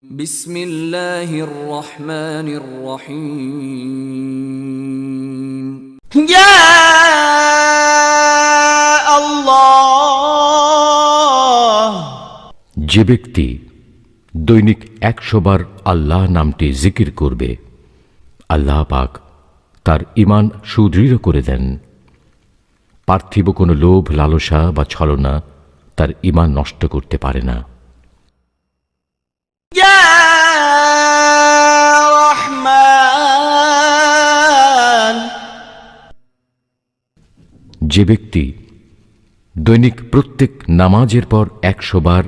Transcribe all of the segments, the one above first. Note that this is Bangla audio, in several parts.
বিসমিল্লাহির রহমানির রহিম। ইয়া আল্লাহ। যে ব্যক্তি দৈনিক 100 বার আল্লাহ নামটি জিকির করবে, আল্লাহ পাক তার ঈমান সুদৃঢ় করে দেন। পার্থিব কোনো লোভ, লালসা বা ছলনা তার ঈমান নষ্ট করতে পারে না। ইয়া রহমান। যে ব্যক্তি দৈনিক প্রত্যেক নামাজের পর 100 বার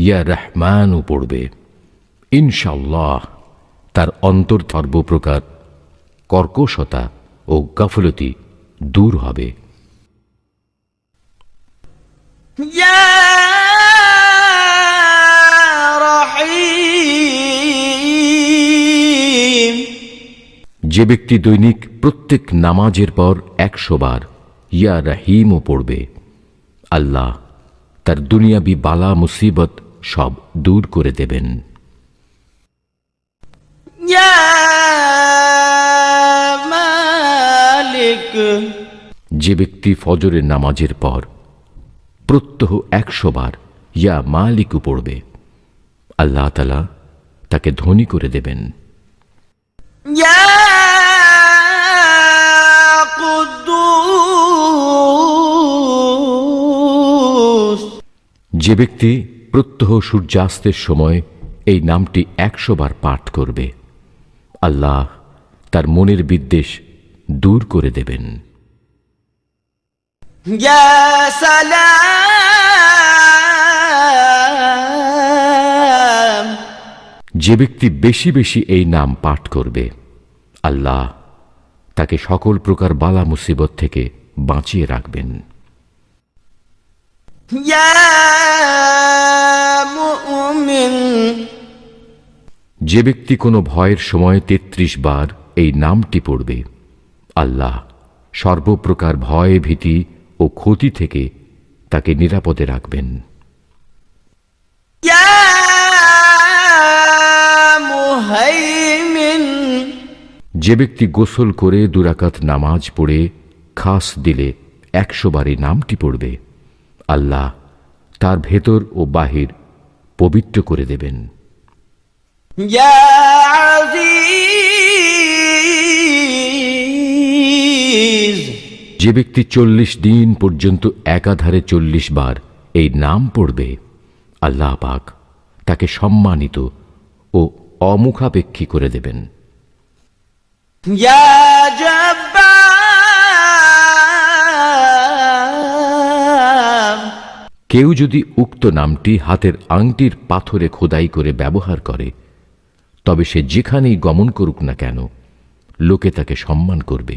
ইয়া রহমানও পড়বে, ইনশাআল্লাহ তার অন্তর সর্বপ্রকার কর্কশতা ও গাফলতি দূর হবে। ইয়া রহিম। যে ব্যক্তি দৈনিক প্রত্যেক নামাজের পর 100 বার ইয়া রহিমও পড়বে, আল্লাহ তার দুনিয়াবি বালা মুসিবত সব দূর করে দেবেন। ইয়া মালিক। যে ব্যক্তি ফজরের নামাজের পর প্রত্যহ 100 বার ইয়া মালিকু পড়বে, আল্লাহ তাআলা তাকে ধনী করে দেবেন। ইয়া কুদ্দুস। যে ব্যক্তি প্রত্যহ সূর্যাস্তের সময় এই নামটি 100 বার পাঠ করবে, আল্লাহ তার মনের বিদ্বেষ দূর করে দেবেন। ইয়া সালাম। যে ব্যক্তি বেশি বেশি এই নাম পাঠ করবে, আল্লাহ তাকে সকল প্রকার বালা মুসিবত থেকে বাঁচিয়ে রাখবেন। ইয়া মুমিন। যে ব্যক্তি কোনো ভয়ের সময় 33 বার এই নামটি পড়বে, আল্লাহ সর্বপ্রকার ভয়, ভীতি ও ক্ষতি থেকে তাকে নিরাপদে রাখবেন। ইয়া মুহাইমিন। যে ব্যক্তি গোসল করে 2 রাকাত নামাজ পড়ে খাস দিলে 100 বার এই নামটি পড়বে, আল্লাহ তার ভেতর ও বাহির পবিত্র করে দেবেন। ইয়া আজিজ। যে ব্যক্তি 40 দিন পর্যন্ত একাধারে 40 বার এই নাম পড়বে, আল্লাহ পাক তাকে সম্মানিত ও অমুখাপেক্ষী করে দেবেন। ইয়া জব্বার। কেউ যদি উক্ত নামটি হাতের আংটির পাথরে খোদাই করে ব্যবহার করে, তবে সে যেখানেই গমন করুক না কেন, লোকে তাকে সম্মান করবে।